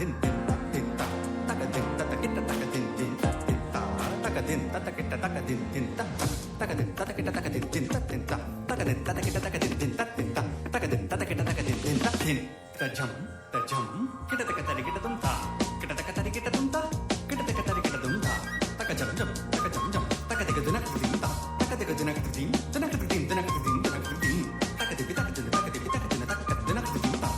ధిన్ ధిన్ ధిన్ తా తక ధిన్ తక కిట తక ధిన్ ధిన్ ధిన్ తా తక ధిన్ తక కిట తక ధిన్ ధిన్ తా తక ధిన్ తక కిట తక ధిన్ ధిన్ ధిన్ తా తక ధిన్ తక కిట తక ధిన్ ధిన్ ధిన్ తా తక ధిన్ తక కిట తక ధిన్ ధిన్ ధిన్ తజం తజం కిట తక తరి కిట దుం తా కిట తక తరి కిట దుం తా కిట తక తరి కిట దుం తా తక జం జం తక జం జం తక దిగ దునక దిం తా తక దిగ దునక దిం దునక దిం దునక దిం దునక దిం తక దిగ తక దున తక దిగ తక దున తక దునక దిం తా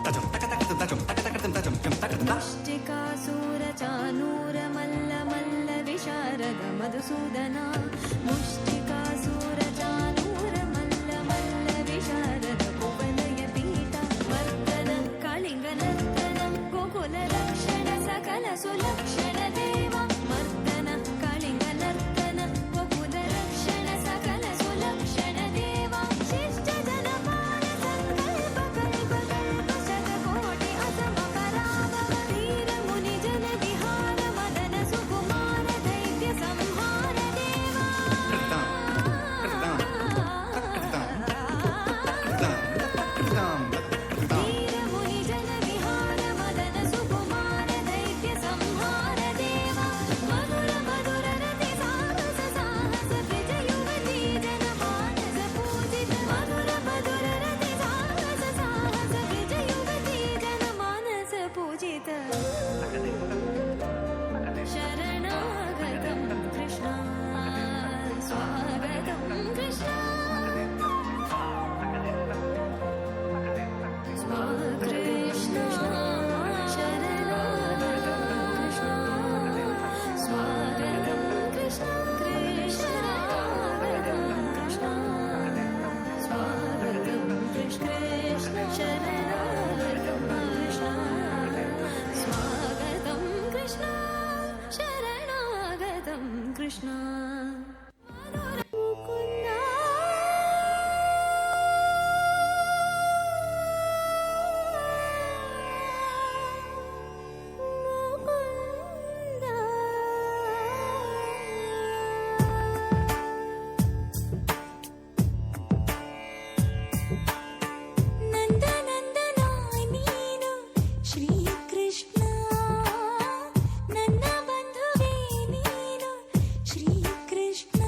తజం తక తక తజం తక తక తజం జం తక దా मुष्टिकासूरचानूरमल्ल विशारद मधुसूदना मुष्टिकासूरचानूरमल्ल विशारद कुवलय पीठा वर्धन कालिङ्गनर्तन गोकुलरक्षण सकल सुलक्षण देवा मर्दन कालिङ्गनर्तन गोकुलरक्षण सकल सुलक्षण देवा शिष्ट जनपाल संकल्प कल्प कल्प शतकोटि असम पराभव धीर मुनि जन विहार मदन सुकुमार दैत्य संहार देवा धीर मुनि जन विहार मदन सुकुमार दैत्य संहार देवा मधुर मधुर रति साहस साहस द्विज युवती जन मानस पूजित मधुर मधुर रति साहस साहस द्विज युवती जन मानस पूजित शरणागतं कृष्ण स्वागतं कृष्ण कृष्ण शरणागतं कृष्ण स्वागतं कृष्ण कृष्णागतं कृष्ण स्वागतं कृष्ण शरणागतं कृष्ण स्वागतं कृष्ण शरणागतं कृष्ण ನಂದನಂದನಾಯ್ ನೀನು ಶ್ರೀಕೃಷ್ಣ ನನ್ನ ಬಂಧುವೇ ನೀನು ಶ್ರೀಕೃಷ್ಣ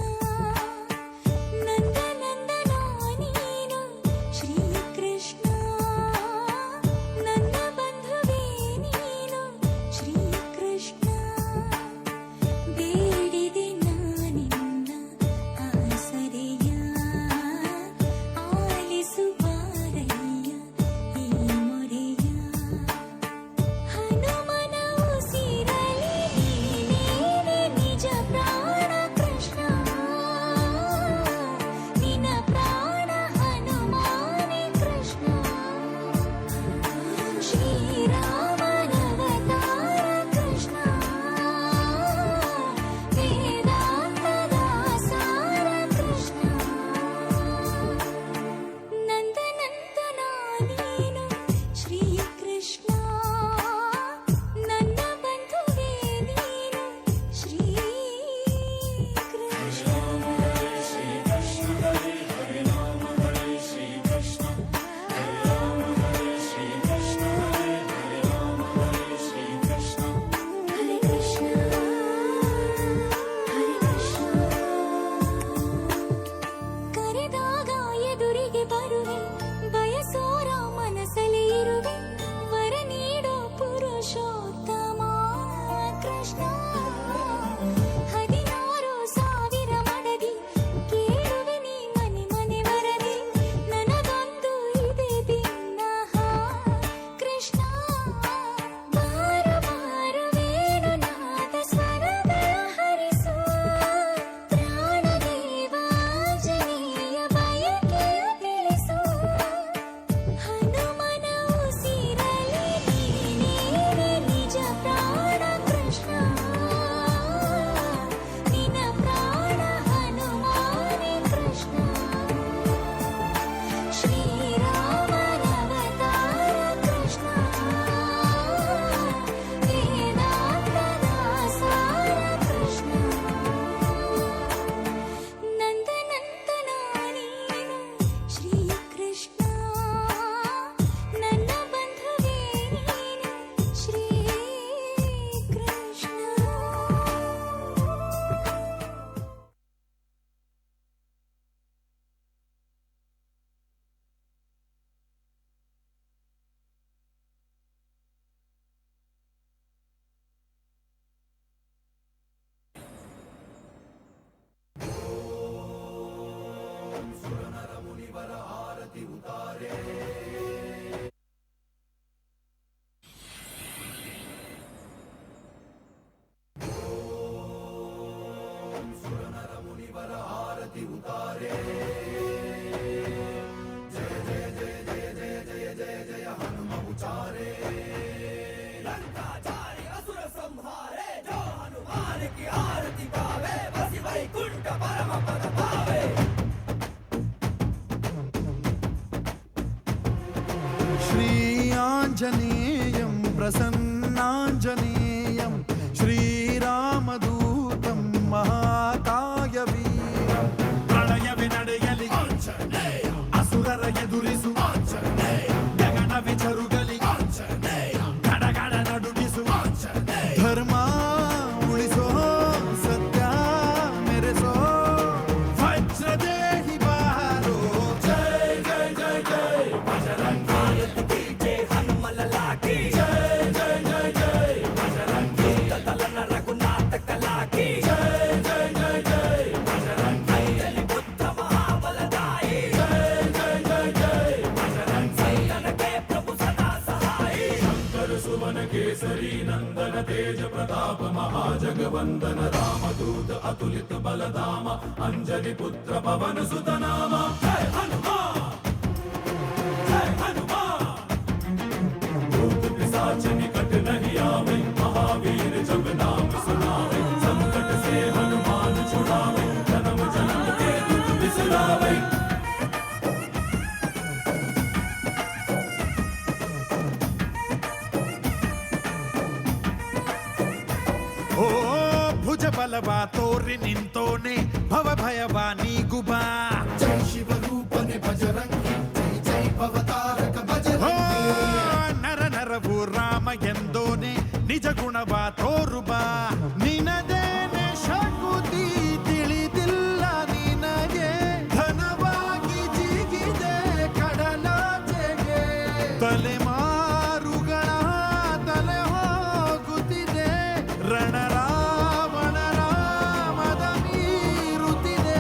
श्री आञ्जनेयं प्रसन्नाञ्जनेयं श्रीरामदूतं महाकायवीरं प्रणयवि ನಡೆಯಲಿ ಆಂಜನೇಯ ಅಸುರರ ಎದುರಿಸು ಆಂಜನೇಯ ಗಗನವಿ ಜರುಗಲಿ ಆಂಜನೇಯ ಗಡಗಡ ನಡುಗಿಸು ಆಂಜನೇಯ ಧರ್ಮ ಉಳಿಸೋ ಸತ್ಯ ಮೆರೆಸೋ ವಜ್ರದೇಹಿ ಬಾರೋ ಜೈ ಜೈ ಜೈ ಜೈ ಬಜರಂಗ केसरी नंदन तेज प्रताप महाजगवंदन रामदूत अतुलित बलधाम अंजनी पुत्र पवन सुत नाम जय हनुमान जय हनुमान भूत पिशाच निकट नहीं आवे महावीर जब नाम सुनावे संकट से हनुमान छुड़ावे जन्म जन्म के दुख बिसरावे ओ भुज बलवा तोरि निंतोने भव भयवा नीगुबा जय शिव रूपने बजरंगी जय जय भवतारक बजरंगी नर नरवु राम ಎಂದೋನೆ ನಿಜ ಗುಣವಾ ತೋರುಬಾ ನಿನದೇನೆ ಶಕುತಿ ತಿಳಿದಿಲ್ಲ ನಿನಗೆ ಧನವಾಗಿ ಜಿಗಿದೆ ಕಡಲಾಚೆಗೆ ತಲೆಮಾರುಗಳ ತಲೆ ಹೋಗುತ್ತಿದೆ ರಣರಾವಣ ರಾಮದ ಮೀರುತ್ತಿದೆ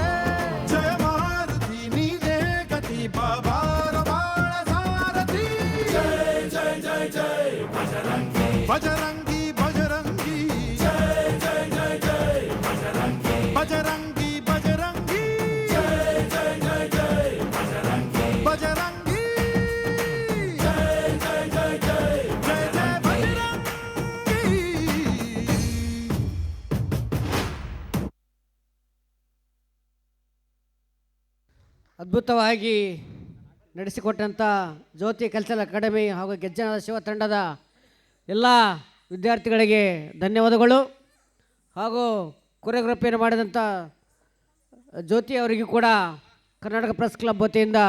ಜಯ ಮಾರುತಿ ನೀನೇ ಗತಿ ಬಾಬಾರ ಬಾಳ ಸಾರಥಿ ಜಯ ಜಯ ಜಯ ಜಯ ಬಜರಂಗಿ ಬಜರಂಗಿ ಬಜರಂಗಿ ಜಯ ಜಯ ಜಯ ಜಯ ಬಜರಂಗಿ ಬಜರಂಗಿ ಬಜರಂಗಿ ಜಯ ಜಯ ಜಯ ಜಯ ಬಜರಂಗಿ ಬಜರಂಗಿ ಜಯ ಜಯ ಜಯ ಜಯ ಜಯ ಜಯ ಬಜರಂಗಿ. ಅದ್ಭುತವಾಗಿ ನಡೆಸಿಕೊಟ್ಟಂಥ ಜ್ಯೋತಿ ಕಲ್ಚರಲ್ ಅಕಾಡೆಮಿ ಹಾಗೂ ಗೆಜ್ಜನದ ಶಿವ ತಂಡದ ಎಲ್ಲ ವಿದ್ಯಾರ್ಥಿಗಳಿಗೆ ಧನ್ಯವಾದಗಳು ಹಾಗೂ ಕೊರಿಯೋಗ್ರಫಿಯನ್ನು ಮಾಡಿದಂಥ ಜ್ಯೋತಿ ಅವರಿಗೂ ಕೂಡ ಕರ್ನಾಟಕ ಪ್ರೆಸ್ ಕ್ಲಬ್ ವತಿಯಿಂದ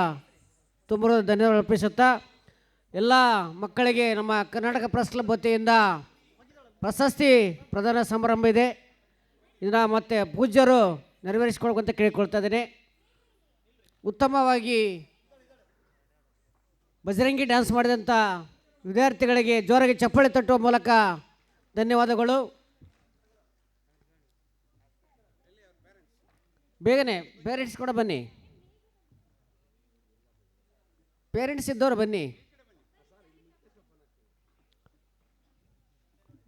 ತುಂಬ ಧನ್ಯವಾದಗಳು ಅರ್ಪಿಸುತ್ತಾ ಎಲ್ಲ ಮಕ್ಕಳಿಗೆ ನಮ್ಮ ಕರ್ನಾಟಕ ಪ್ರೆಸ್ ಕ್ಲಬ್ ವತಿಯಿಂದ ಪ್ರಶಸ್ತಿ ಪ್ರದಾನ ಸಮಾರಂಭ ಇದೆ. ಇದನ್ನು ಮತ್ತೆ ಪೂಜ್ಯರು ನೆರವೇರಿಸಿಕೊಳ್ಬೇಕಂತ ಕೇಳಿಕೊಳ್ತಾ ಇದ್ದೇನೆ. ಉತ್ತಮವಾಗಿ ಬಜರಂಗಿ ಡ್ಯಾನ್ಸ್ ಮಾಡಿದಂಥ ವಿದ್ಯಾರ್ಥಿಗಳಿಗೆ ಜೋರಾಗಿ ಚಪ್ಪಾಳೆ ತಟ್ಟುವ ಮೂಲಕ ಧನ್ಯವಾದಗಳು. ಬೇಗನೆ ಪೇರೆಂಟ್ಸ್ ಕೂಡ ಬನ್ನಿ, ಪೇರೆಂಟ್ಸ್ ಇದ್ದವರು ಬನ್ನಿ.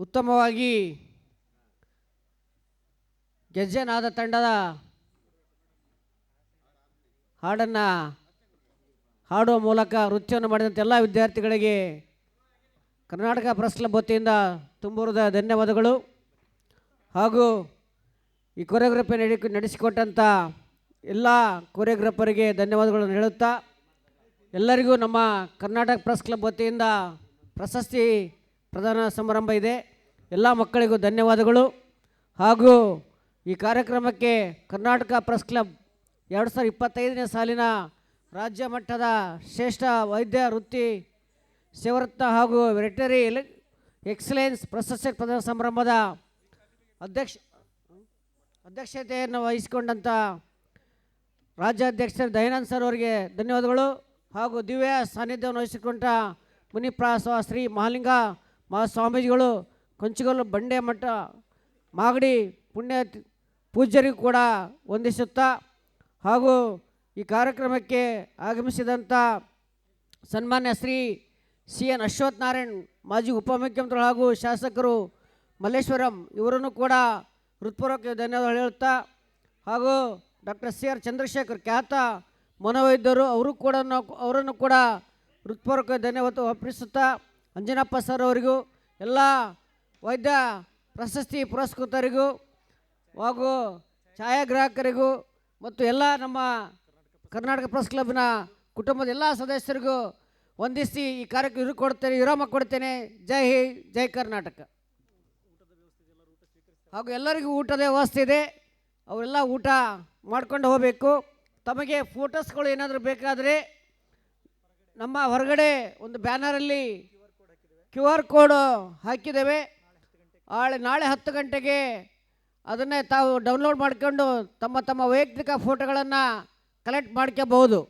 ಉತ್ತಮವಾಗಿ ಗೆಜ್ಜೆನಾದ ತಂಡದ ಹಾಡನ್ನು ಹಾಡುವ ಮೂಲಕ ನೃತ್ಯವನ್ನು ಮಾಡಿದಂಥ ಎಲ್ಲ ವಿದ್ಯಾರ್ಥಿಗಳಿಗೆ ಕರ್ನಾಟಕ ಪ್ರೆಸ್ ಕ್ಲಬ್ ವತಿಯಿಂದ ತುಂಬ ಧನ್ಯವಾದಗಳು ಹಾಗೂ ಈ ಕೊರಿಯೋಗ್ರಫಿ ನಡೆಸಿಕೊಟ್ಟಂಥ ಎಲ್ಲ ಕೊರಿಯೋಗ್ರಾಫರಿಗೆ ಧನ್ಯವಾದಗಳನ್ನು ಹೇಳುತ್ತಾ ಎಲ್ಲರಿಗೂ ನಮ್ಮ ಕರ್ನಾಟಕ ಪ್ರೆಸ್ ಕ್ಲಬ್ ವತಿಯಿಂದ ಪ್ರಶಸ್ತಿ ಪ್ರದಾನ ಸಮಾರಂಭ ಇದೆ. ಎಲ್ಲ ಮಕ್ಕಳಿಗೂ ಧನ್ಯವಾದಗಳು ಹಾಗೂ ಈ ಕಾರ್ಯಕ್ರಮಕ್ಕೆ ಕರ್ನಾಟಕ ಪ್ರೆಸ್ ಕ್ಲಬ್ 2025ನೇ ಸಾಲಿನ ರಾಜ್ಯ ಮಟ್ಟದ ಶ್ರೇಷ್ಠ ವೈದ್ಯ ವೃತ್ತಿ ಸೇವರತ್ನ ಹಾಗೂ ವೆಟರ್ನರಿ ಎಕ್ಸಲೆನ್ಸ್ ಪ್ರಶಸ್ತಿ ಪ್ರದಾನ ಸಮಾರಂಭದ ಅಧ್ಯಕ್ಷತೆಯನ್ನು ವಹಿಸಿಕೊಂಡಂಥ ರಾಜ್ಯಾಧ್ಯಕ್ಷರು ದಯಾನಂದ್ ಸರ್ ಅವರಿಗೆ ಧನ್ಯವಾದಗಳು ಹಾಗೂ ದಿವ್ಯ ಸಾನ್ನಿಧ್ಯವನ್ನು ವಹಿಸಿಕೊಂಡ ಮುನಿಪ್ರಾಸ ಶ್ರೀ ಮಹಾಲಿಂಗ ಮಹಾಸ್ವಾಮೀಜಿಗಳು ಕೊಂಚಿಗೋಲು ಬಂಡೆ ಮಠ ಮಾಗಡಿ ಪುಣ್ಯ ಪೂಜ್ಯರಿಗೂ ಕೂಡ ವಂದಿಸುತ್ತಾ ಹಾಗೂ ಈ ಕಾರ್ಯಕ್ರಮಕ್ಕೆ ಆಗಮಿಸಿದಂಥ ಸನ್ಮಾನ್ಯ ಶ್ರೀ CN ಅಶ್ವಥ್ ನಾರಾಯಣ್ ಮಾಜಿ ಉಪಮುಖ್ಯಮಂತ್ರಿಗಳು ಹಾಗೂ ಶಾಸಕರು ಮಲ್ಲೇಶ್ವರಂ ಇವರನ್ನು ಕೂಡ ಹೃತ್ಪೂರ್ವಕ ಧನ್ಯವಾದಗಳು ಹೇಳುತ್ತಾ ಹಾಗೂ ಡಾಕ್ಟರ್ ಸಿ ಆರ್ ಚಂದ್ರಶೇಖರ್ ಖ್ಯಾತ ಮನೋವೈದ್ಯರು ಅವರನ್ನು ಕೂಡ ಹೃತ್ಪೂರ್ವಕ ಧನ್ಯವಾದ ಅರ್ಪಿಸುತ್ತಾ ಅಂಜನಪ್ಪ ಸರ್ ಅವರಿಗೂ ಎಲ್ಲ ವೈದ್ಯ ಪ್ರಶಸ್ತಿ ಪುರಸ್ಕೃತರಿಗೂ ಹಾಗೂ ಛಾಯಾಗ್ರಾಹಕರಿಗೂ ಮತ್ತು ಎಲ್ಲ ನಮ್ಮ ಕರ್ನಾಟಕ ಪ್ರೆಸ್ ಕ್ಲಬ್ನ ಕುಟುಂಬದ ಎಲ್ಲ ಸದಸ್ಯರಿಗೂ ವಂದಿಸಿ ಈ ಕಾರ್ಯಕ್ಕೆ ವಿರಾಮ ಕೊಡ್ತೇನೆ. ಜೈ ಹಿಂದ್, ಜೈ ಕರ್ನಾಟಕ. ಹಾಗೂ ಎಲ್ಲರಿಗೂ ಊಟದ ವ್ಯವಸ್ಥೆ ಇದೆ, ಅವರೆಲ್ಲ ಊಟ ಮಾಡ್ಕೊಂಡು ಹೋಗಬೇಕು. ತಮಗೆ ಫೋಟೋಸ್ಗಳು ಏನಾದರೂ ಬೇಕಾದರೆ ನಮ್ಮ ಹೊರಗಡೆ ಒಂದು ಬ್ಯಾನರಲ್ಲಿ QR ಕೋಡ್ ಹಾಕಿದ್ದೇವೆ. ನಾಳೆ 10 ಗಂಟೆಗೆ ಅದನ್ನೇ ತಾವು ಡೌನ್ಲೋಡ್ ಮಾಡ್ಕೊಂಡು ತಮ್ಮ ವೈಯಕ್ತಿಕ ಫೋಟೋಗಳನ್ನು ಕಲೆಕ್ಟ್ ಮಾಡ್ಕೋಬಹುದು.